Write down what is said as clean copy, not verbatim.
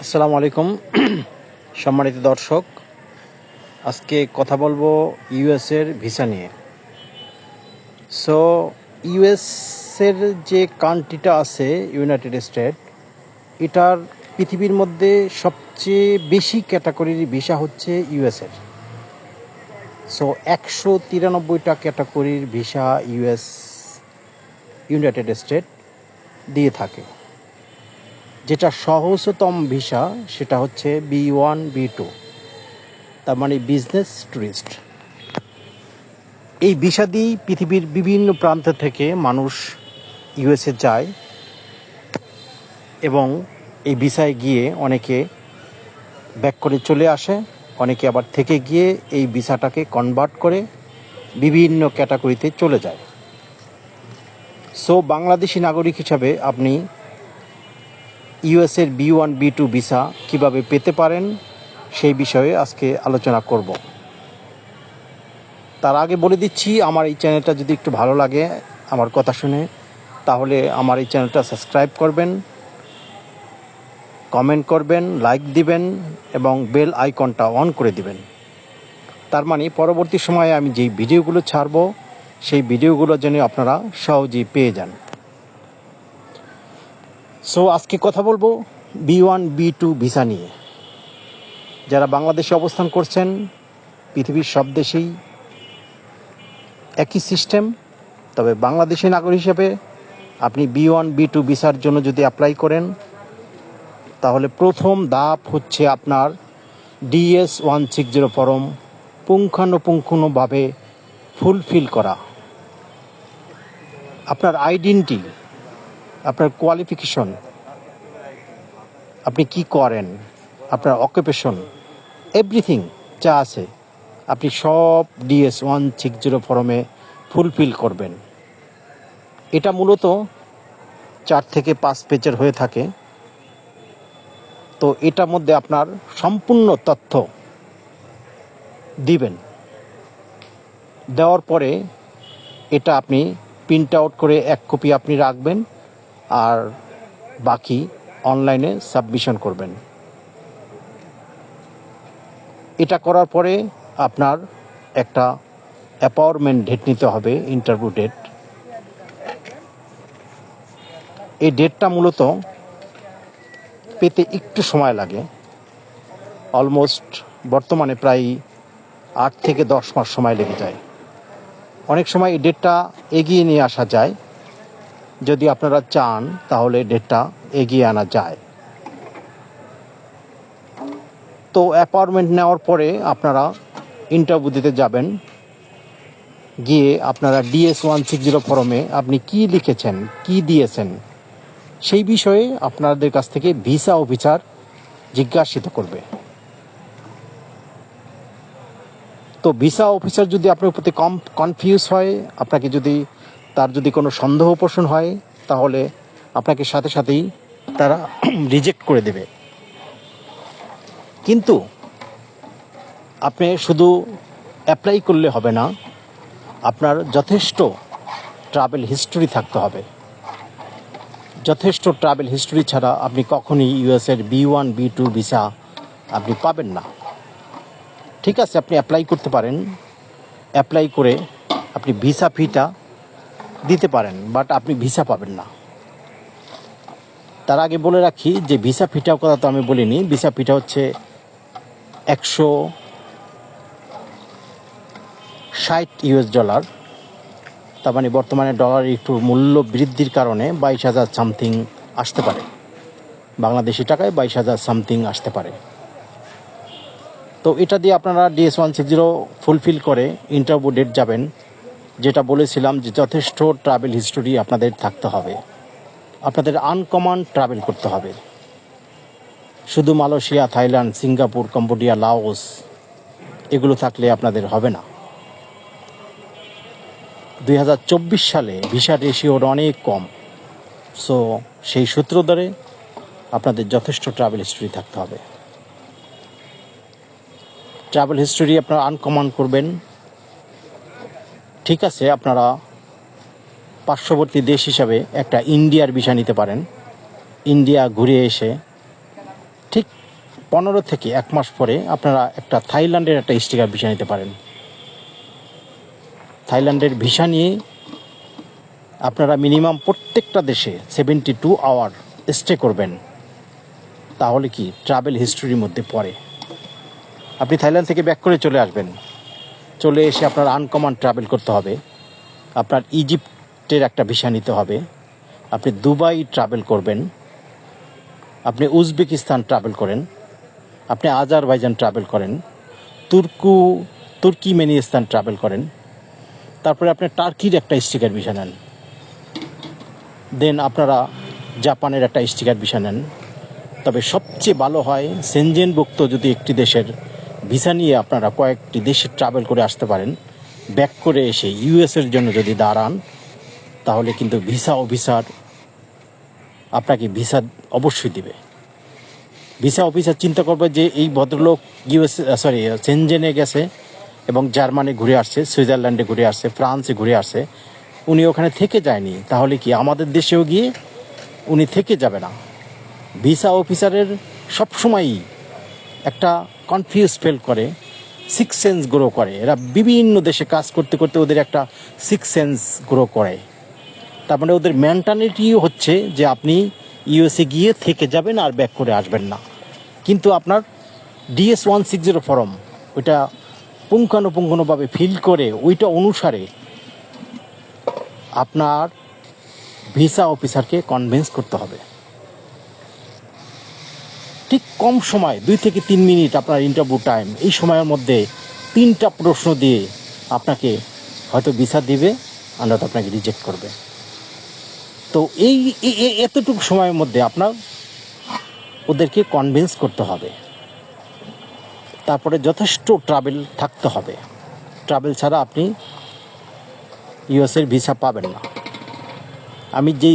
আসসালামু আলাইকুম সম্মানিত দর্শক, আজকে কথা বলবো ইউএসের ভিসা নিয়ে। সো ইউএসের যে কান্ট্রিটা আছে ইউনাইটেড স্টেট, এটার পৃথিবীর মধ্যে সবচেয়ে বেশি ক্যাটাগরির ভিসা হচ্ছে ইউএসের। সো 193টা ক্যাটাগরির ভিসা ইউনাইটেড স্টেট দিয়ে থাকে। যেটা সহজতম ভিসা সেটা হচ্ছে B1 B2, তার মানে বিজনেস ট্যুরিস্ট। এই ভিসা দিয়েই পৃথিবীর বিভিন্ন প্রান্ত থেকে মানুষ ইউএসএ যায় এবং এই ভিসায় গিয়ে অনেকে ব্যাক করে চলে আসে, অনেকে আবার থেকে গিয়ে এই ভিসাটাকে কনভার্ট করে বিভিন্ন ক্যাটাগরিতে চলে যায়। সো বাংলাদেশি নাগরিক হিসাবে আপনি ইউএসের B1 B2 ভিসা কিভাবে পেতে পারেন সেই বিষয়ে আজকে আলোচনা করব। তার আগে বলে দিচ্ছি, আমার এই চ্যানেলটা যদি একটু ভালো লাগে আমার কথা শুনে, তাহলে আমার এই চ্যানেলটা সাবস্ক্রাইব করবেন, কমেন্ট করবেন, লাইক দিবেন এবং বেল আইকনটা অন করে দিবেন। তার মানে পরবর্তী সময়ে আমি যেই ভিডিওগুলো ছাড়ব সেই ভিডিওগুলো যেন আপনারা সহজেই পেয়ে যান। সো আজকে কথা বলবো B1 B2 ভিসা নিয়ে। যারা বাংলাদেশে অবস্থান করছেন, পৃথিবীর সব দেশেই একই সিস্টেম, তবে বাংলাদেশি নাগরিক হিসেবে আপনি B1 B2 ভিসার জন্য যদি অ্যাপ্লাই করেন, তাহলে প্রথম ধাপ হচ্ছে আপনার DS-160 ফর্ম পুঙ্খানুপুঙ্খভাবে ফুলফিল করা। আপনার আইডেন্টিটি, আপনার কোয়ালিফিকেশন, আপনি কি করেন, আপনার অকুপেশন, এভরিথিং যা আছে আপনি সব DS-160 ফর্মে ফুলফিল করবেন। এটা মূলত 4 থেকে 5 পেজের হয়ে থাকে। তো এটার মধ্যে আপনার সম্পূর্ণ তথ্য দিবেন। দেওয়ার পরে এটা আপনি প্রিন্ট আউট করে 1 কপি আপনি রাখবেন আর বাকি অনলাইনে সাবমিশন করবেন। এটা করার পরে আপনার একটা অ্যাপয়েন্টমেন্ট ডেট নিতে হবে, ইন্টারভিউ ডেট। এই ডেটটা মূলত পেতে একটু সময় লাগে, অলমোস্ট বর্তমানে প্রায় 8 থেকে 10 মাস সময় লেগে যায়। অনেক সময় এই ডেটটা এগিয়ে নিয়ে আসা যায়, যদি আপনারা চান তাহলে ডেটটা এগিয়ে আনা যায়। তো অ্যাপয়েন্টমেন্ট নেওয়ার পরে আপনারা ইন্টারভিউ দিতে যাবেন। গিয়ে আপনারা DS-160 ফর্মে আপনি কি লিখেছেন, কি দিয়েছেন সেই বিষয়ে আপনাদের কাছ থেকে ভিসা অফিসার জিজ্ঞাসিত করবে। তো ভিসা অফিসার যদি আপনার প্রতি কনফিউজ হয়, আপনাকে যদি তার যদি কোনো সন্দেহ পোষণ হয়, তাহলে আপনাকে সাথে সাথেই তারা রিজেক্ট করে দেবে। কিন্তু আপনি শুধু অ্যাপ্লাই করলে হবে না, আপনার যথেষ্ট ট্রাভেল হিস্টোরি থাকতে হবে। যথেষ্ট ট্রাভেল হিস্টোরি ছাড়া আপনি কখনই ইউএসের B1 B2 ভিসা আপনি পাবেন না। ঠিক আছে, আপনি অ্যাপ্লাই করতে পারেন, অ্যাপ্লাই করে আপনি ভিসা ফিটা দিতে পারেন, বাট আপনি ভিসা পাবেন না। তার আগে বলে রাখি যে ভিসা ফিটার কথা তো আমি বলিনি। ভিসা ফিটা হচ্ছে $160, তার মানে বর্তমানে ডলারের একটু মূল্য বৃদ্ধির কারণে 22,000 সামথিং আসতে পারে, বাংলাদেশি টাকায় 22,000 সামথিং আসতে পারে। তো এটা দিয়ে আপনারা DS-160 ফুলফিল করে ইন্টারভিউ ডেট যাবেন। যেটা বলেছিলাম যে যথেষ্ট ট্রাভেল হিস্টোরি আপনাদের থাকতে হবে, আপনাদের আনকমন ট্রাভেল করতে হবে। শুধু Malaysia, Thailand, Singapore, Cambodia, Laos এগুলো থাকলে আপনাদের হবে না। 2024 সালে ভিসা রেশিওর অনেক কম। সো সেই সূত্র ধরে আপনাদের যথেষ্ট ট্রাভেল হিস্টোরি থাকতে হবে। ট্রাভেল হিস্টোরি আপনারা আনকমন করবেন। ঠিক আছে, আপনারা পার্শ্ববর্তী দেশ হিসাবে একটা ইন্ডিয়ার ভিসা নিতে পারেন। ইন্ডিয়া ঘুরে এসে ঠিক 15 থেকে 1 মাস পরে আপনারা একটা থাইল্যান্ডের একটা স্টিকার ভিসা নিতে পারেন। থাইল্যান্ডের ভিসা নিয়ে আপনারা মিনিমাম প্রত্যেকটা দেশে 72 আওয়ার স্টে করবেন, তাহলে কি ট্রাভেল হিস্ট্রির মধ্যে পড়ে। আপনি থাইল্যান্ড থেকে ব্যাক করে চলে আসবেন, চলে এসে আপনার আনকমন ট্রাভেল করতে হবে। আপনার ইজিপ্টের একটা ভিসা নিতে হবে, আপনি দুবাই ট্রাভেল করবেন, আপনি উজবেকিস্তান ট্রাভেল করেন, আপনি আজারবাইজান ট্রাভেল করেন, তুর্কিমেনিস্তান ট্রাভেল করেন, তারপরে আপনি টার্কির একটা স্টিকার ভিসা নেন, দেন আপনারা জাপানের একটা স্টিকার ভিসা নেন। তবে সবচেয়ে ভালো হয় সেনজেনভুক্ত যদি একটি দেশের ভিসা নিয়ে আপনারা কয়েকটি দেশে ট্রাভেল করে আসতে পারেন, ব্যাক করে এসে ইউএসের জন্য যদি দাঁড়ান, তাহলে কিন্তু ভিসা অফিসার আপনাকে ভিসা অবশ্যই দিবে। ভিসা অফিসার চিন্তা করবে যে এই ভদ্রলোক সেনজেনে গেছে এবং জার্মানি ঘুরে আসছে, সুইজারল্যান্ডে ঘুরে আসছে, ফ্রান্সে ঘুরে আসছে, উনি ওখানে থেকে যায়নি, তাহলে কি আমাদের দেশেও গিয়ে উনি থেকে যাবে না। ভিসা অফিসারের সবসময়ই একটা কনফিউজ ফিল করে, সিক্স সেন্স গ্রো করে। এরা বিভিন্ন দেশে কাজ করতে করতে ওদের একটা সিক্স সেন্স গ্রো করে। তার মানে ওদের মেন্টালিটিও হচ্ছে যে আপনি ইউএসএ গিয়ে থেকে যাবেন আর ব্যাক করে আসবেন না। কিন্তু আপনার DS 160 ফর্ম ওইটা পুঙ্খানুপুঙ্খভাবে ফিল করে ওইটা অনুসারে আপনার ভিসা অফিসারকে কনভিন্স করতে হবে। ঠিক কম সময় 2 থেকে 3 মিনিট আপনার ইন্টারভিউ টাইম, এই সময়ের মধ্যে 3টা প্রশ্ন দিয়ে আপনাকে হয়তো ভিসা দিবে, আর নয়তো আপনাকে রিজেক্ট করবে। তো এই এতটুকু সময়ের মধ্যে আপনার ওদেরকে কনভিন্স করতে হবে। তারপরে যথেষ্ট ট্রাভেল থাকতে হবে, ট্রাভেল ছাড়া আপনি ইউএসের ভিসা পাবেন না। আমি যেই